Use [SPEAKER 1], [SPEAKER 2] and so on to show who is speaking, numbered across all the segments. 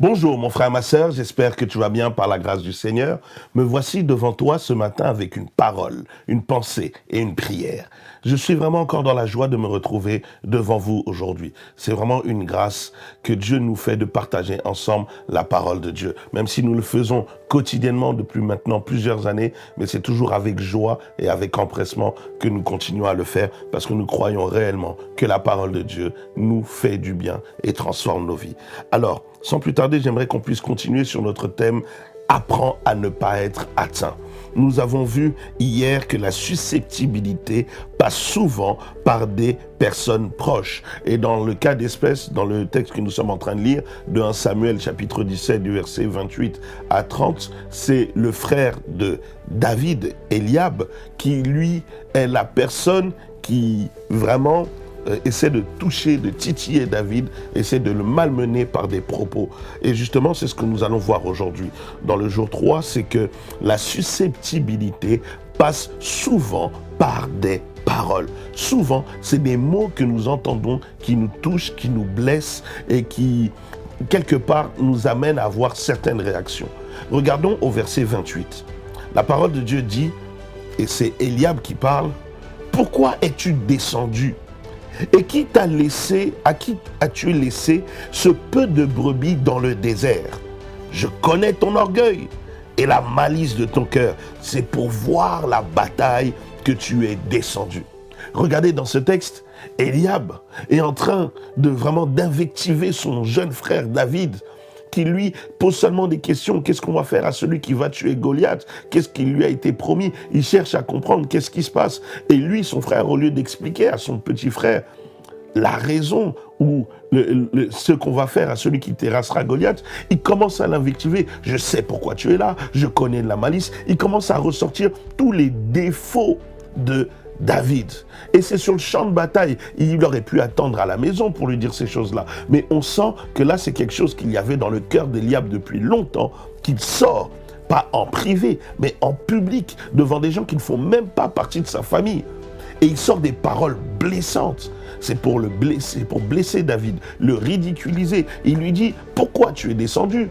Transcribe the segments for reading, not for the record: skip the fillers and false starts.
[SPEAKER 1] Bonjour mon frère, ma sœur, j'espère que tu vas bien par la grâce du Seigneur. Me voici devant toi ce matin avec une parole, une pensée et une prière. Je suis vraiment encore dans la joie de me retrouver devant vous aujourd'hui. C'est vraiment une grâce que Dieu nous fait de partager ensemble la parole de Dieu. Même si nous le faisons quotidiennement depuis maintenant plusieurs années, mais c'est toujours avec joie et avec empressement que nous continuons à le faire parce que nous croyons réellement que la parole de Dieu nous fait du bien et transforme nos vies. Alors, sans plus tarder, j'aimerais qu'on puisse continuer sur notre thème « Apprends à ne pas être atteint ». Nous avons vu hier que la susceptibilité passe souvent par des personnes proches. Et dans le cas d'espèce, dans le texte que nous sommes en train de lire, de 1 Samuel chapitre 17 du verset 28 à 30, c'est le frère de David, Eliab, qui lui est la personne qui vraiment essaie de toucher, de titiller David, essaie de le malmener par des propos. Et justement, c'est ce que nous allons voir aujourd'hui. Dans le jour 3, c'est que la susceptibilité passe souvent par des paroles. Souvent, c'est des mots que nous entendons qui nous touchent, qui nous blessent et qui, quelque part, nous amènent à avoir certaines réactions. Regardons au verset 28. La parole de Dieu dit, et c'est Eliab qui parle, « Pourquoi es-tu descendu ? Et qui t'a laissé, à qui as-tu laissé ce peu de brebis dans le désert? Je connais ton orgueil et la malice de ton cœur. C'est pour voir la bataille que tu es descendu. » Regardez dans ce texte, Eliab est en train de vraiment d'invectiver son jeune frère David, qui lui pose seulement des questions. Qu'est-ce qu'on va faire à celui qui va tuer Goliath? Qu'est-ce qui lui a été promis? Il cherche à comprendre qu'est-ce qui se passe. Et lui, son frère, au lieu d'expliquer à son petit frère la raison ou ce qu'on va faire à celui qui terrassera Goliath, il commence à l'invectiver. Je sais pourquoi tu es là, je connais de la malice. Il commence à ressortir tous les défauts de David. Et c'est sur le champ de bataille. Il aurait pu attendre à la maison pour lui dire ces choses-là. Mais on sent que là, c'est quelque chose qu'il y avait dans le cœur d'Eliab depuis longtemps, qu'il sort, pas en privé, mais en public, devant des gens qui ne font même pas partie de sa famille. Et il sort des paroles blessantes. C'est pour le blesser, pour blesser David, le ridiculiser. Il lui dit, pourquoi tu es descendu?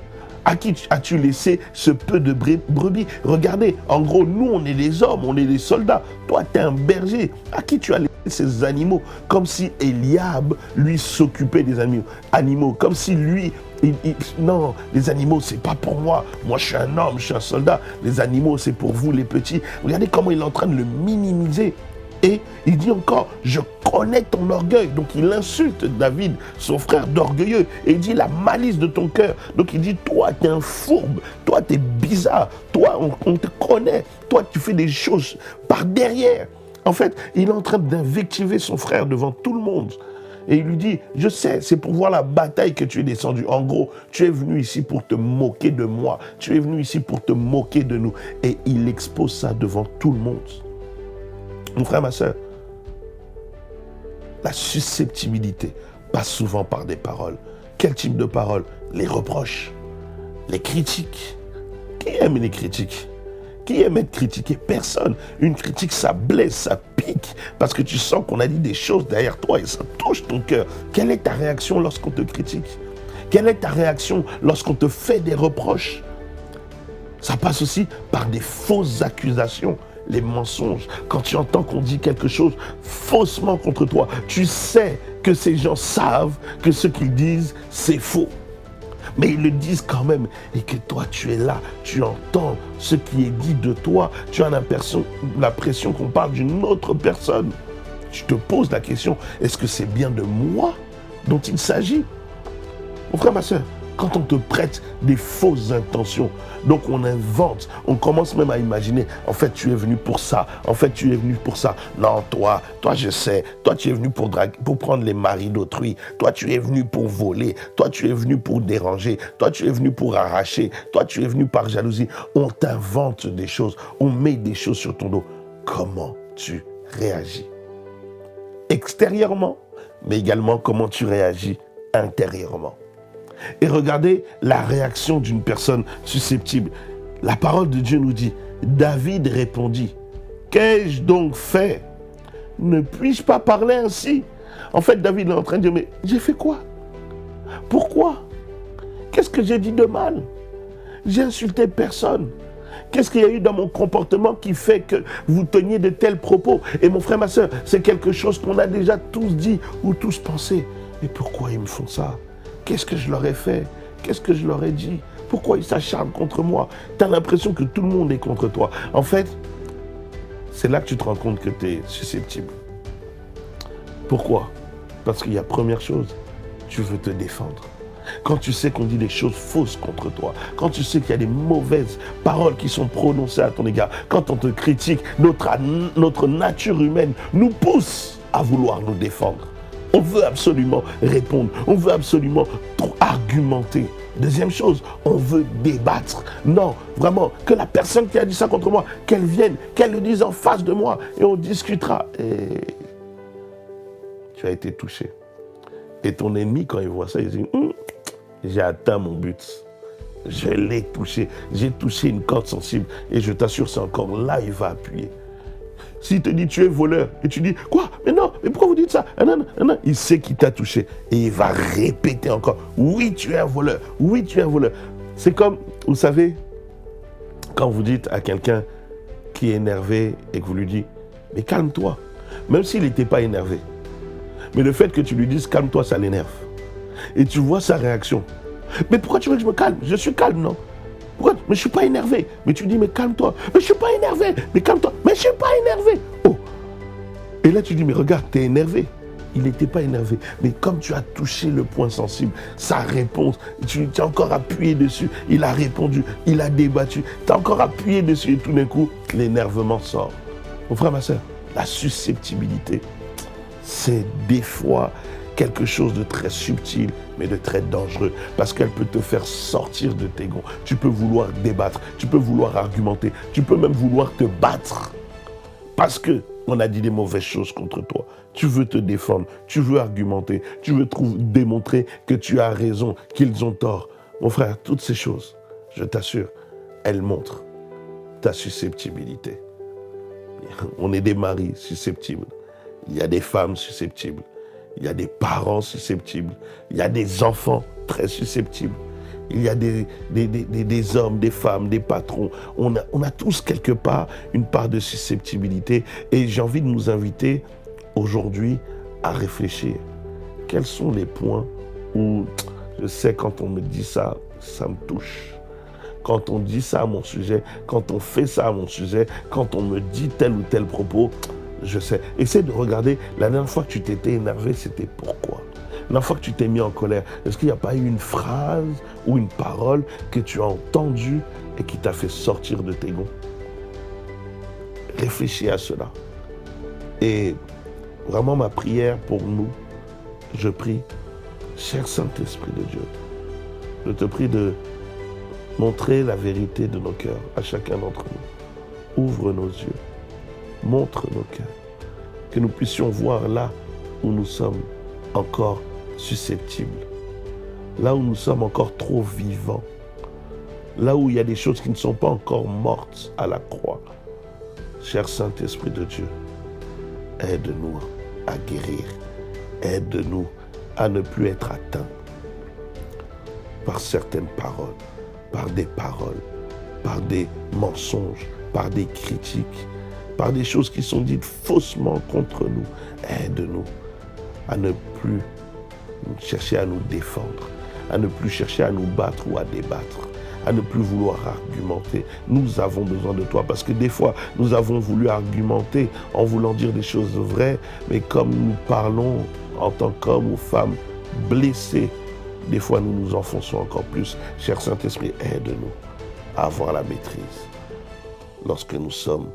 [SPEAKER 1] À qui as-tu laissé ce peu de brebis? Regardez, en gros, nous, on est les hommes, on est les soldats. Toi, tu es un berger. À qui tu as laissé ces animaux? Comme si Eliab, lui, s'occupait des animaux. Comme si lui, non, les animaux, c'est pas pour moi. Moi, je suis un homme, je suis un soldat. Les animaux, c'est pour vous, les petits. Regardez comment il est en train de le minimiser. Et il dit encore, je connais ton orgueil. Donc il insulte David, son frère, d'orgueilleux. Et il dit la malice de ton cœur. Donc il dit, toi, tu es un fourbe. Toi, tu es bizarre. Toi, on te connaît. Toi, tu fais des choses par derrière. En fait, il est en train d'invectiver son frère devant tout le monde. Et il lui dit, je sais, c'est pour voir la bataille que tu es descendu. En gros, tu es venu ici pour te moquer de moi. Tu es venu ici pour te moquer de nous. Et il expose ça devant tout le monde. Mon frère, ma sœur, la susceptibilité passe souvent par des paroles. Quel type de paroles? Les reproches, les critiques. Qui aime les critiques? Qui aime être critiqué? Personne. Une critique, ça blesse, ça pique, parce que tu sens qu'on a dit des choses derrière toi et ça touche ton cœur. Quelle est ta réaction lorsqu'on te critique? Quelle est ta réaction lorsqu'on te fait des reproches? Ça passe aussi par des fausses accusations. Les mensonges, quand tu entends qu'on dit quelque chose faussement contre toi, tu sais que ces gens savent que ce qu'ils disent, c'est faux. Mais ils le disent quand même et que toi, tu es là, tu entends ce qui est dit de toi, tu as l'impression qu'on parle d'une autre personne. Tu te poses la question, est-ce que c'est bien de moi dont il s'agit? Mon frère, ma soeur, quand on te prête des fausses intentions, donc on invente, on commence même à imaginer, en fait tu es venu pour ça, en fait tu es venu pour ça. Non, toi je sais, toi tu es venu pour prendre les maris d'autrui, toi tu es venu pour voler, toi tu es venu pour déranger, toi tu es venu pour arracher, toi tu es venu par jalousie. On t'invente des choses, on met des choses sur ton dos. Comment tu réagis? Extérieurement, mais également comment tu réagis intérieurement. Et regardez la réaction d'une personne susceptible. La parole de Dieu nous dit, David répondit, qu'ai-je donc fait? Ne puis-je pas parler ainsi? En fait, David est en train de dire, mais j'ai fait quoi? Pourquoi? Qu'est-ce que j'ai dit de mal? J'ai insulté personne. Qu'est-ce qu'il y a eu dans mon comportement qui fait que vous teniez de tels propos? Et mon frère, ma soeur, c'est quelque chose qu'on a déjà tous dit ou tous pensé. Mais pourquoi ils me font ça? Qu'est-ce que je leur ai fait? Qu'est-ce que je leur ai dit? Pourquoi ils s'acharnent contre moi? Tu as l'impression que tout le monde est contre toi. En fait, c'est là que tu te rends compte que tu es susceptible. Pourquoi? Parce qu'il y a première chose, tu veux te défendre. Quand tu sais qu'on dit des choses fausses contre toi, quand tu sais qu'il y a des mauvaises paroles qui sont prononcées à ton égard, quand on te critique, notre nature humaine nous pousse à vouloir nous défendre. On veut absolument répondre, on veut absolument argumenter. Deuxième chose, on veut débattre. Non, vraiment, que la personne qui a dit ça contre moi, qu'elle vienne, qu'elle le dise en face de moi et on discutera. Et tu as été touché. Et ton ennemi, quand il voit ça, il dit j'ai atteint mon but. Je l'ai touché. J'ai touché une corde sensible. Et je t'assure, c'est encore là, il va appuyer. S'il te dit tu es voleur, et tu dis quoi? Mais non, mais pourquoi vous dites ça? Non, non, non. Il sait qu'il t'a touché. Et il va répéter encore. Oui, tu es un voleur. Oui, tu es un voleur. C'est comme, vous savez, quand vous dites à quelqu'un qui est énervé et que vous lui dites mais calme-toi. Même s'il n'était pas énervé. Mais le fait que tu lui dises calme-toi, ça l'énerve. Et tu vois sa réaction. Mais pourquoi tu veux que je me calme? Je suis calme, non? Pourquoi? Mais je ne suis pas énervé. Mais tu dis, mais calme-toi. Mais je ne suis pas énervé. Mais calme-toi. Mais je ne suis pas énervé. Oh. Et là, tu dis, mais regarde, tu es énervé. Il n'était pas énervé. Mais comme tu as touché le point sensible, sa réponse, tu as encore appuyé dessus. Il a répondu. Il a débattu. Tu as encore appuyé dessus. Et tout d'un coup, l'énervement sort. Mon frère, ma soeur, la susceptibilité, c'est des fois quelque chose de très subtil, mais de très dangereux, parce qu'elle peut te faire sortir de tes gonds. Tu peux vouloir débattre, tu peux vouloir argumenter, tu peux même vouloir te battre, parce qu'on a dit des mauvaises choses contre toi. Tu veux te défendre, tu veux argumenter, tu veux démontrer que tu as raison, qu'ils ont tort. Mon frère, toutes ces choses, je t'assure, elles montrent ta susceptibilité. On est des maris susceptibles, il y a des femmes susceptibles, il y a des parents susceptibles, il y a des enfants très susceptibles, il y a des hommes, des femmes, des patrons. On a tous quelque part une part de susceptibilité et j'ai envie de nous inviter aujourd'hui à réfléchir. Quels sont les points où je sais quand on me dit ça, ça me touche. Quand on dit ça à mon sujet, quand on fait ça à mon sujet, quand on me dit tel ou tel propos, je sais. Essaie de regarder, la dernière fois que tu t'étais énervé, c'était pourquoi? La dernière fois que tu t'es mis en colère, est-ce qu'il n'y a pas eu une phrase ou une parole que tu as entendue et qui t'a fait sortir de tes gonds? Réfléchis à cela. Et vraiment ma prière pour nous, je prie, cher Saint-Esprit de Dieu, je te prie de montrer la vérité de nos cœurs à chacun d'entre nous. Ouvre nos yeux. Montre nos cœurs, que nous puissions voir là où nous sommes encore susceptibles, là où nous sommes encore trop vivants, là où il y a des choses qui ne sont pas encore mortes à la croix. Cher Saint-Esprit de Dieu, aide-nous à guérir, aide-nous à ne plus être atteints par certaines paroles, par des mensonges, par des critiques, par des choses qui sont dites faussement contre nous. Aide-nous à ne plus chercher à nous défendre, à ne plus chercher à nous battre ou à débattre, à ne plus vouloir argumenter. Nous avons besoin de toi parce que des fois, nous avons voulu argumenter en voulant dire des choses vraies, mais comme nous parlons en tant qu'hommes ou femmes blessés, des fois nous nous enfonçons encore plus. Cher Saint-Esprit, aide-nous à avoir la maîtrise lorsque nous sommes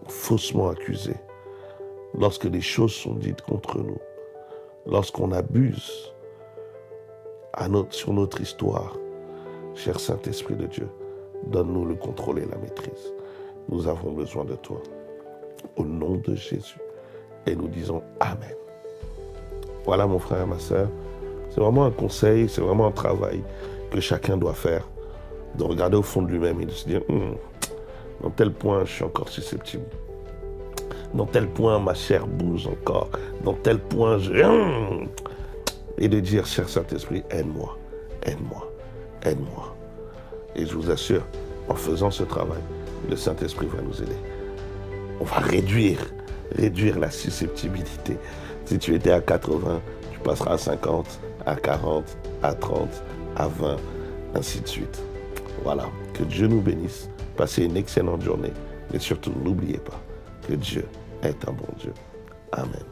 [SPEAKER 1] faussement accusés, lorsque des choses sont dites contre nous, lorsqu'on abuse sur notre histoire. Cher Saint-Esprit de Dieu, donne-nous le contrôle et la maîtrise. Nous avons besoin de toi. Au nom de Jésus. Et nous disons Amen. Voilà mon frère et ma sœur. C'est vraiment un conseil, c'est vraiment un travail que chacun doit faire. De regarder au fond de lui-même et de se dire dans tel point, je suis encore susceptible. Dans tel point, ma chair bouge encore. Dans tel point, et de dire, cher Saint-Esprit, aide-moi. aide-moi, aide-moi. Et je vous assure, en faisant ce travail, le Saint-Esprit va nous aider. On va réduire la susceptibilité. Si tu étais à 80, tu passeras à 50, à 40, à 30, à 20, ainsi de suite. Voilà, que Dieu nous bénisse. Passez une excellente journée. Mais surtout, n'oubliez pas que Dieu est un bon Dieu. Amen.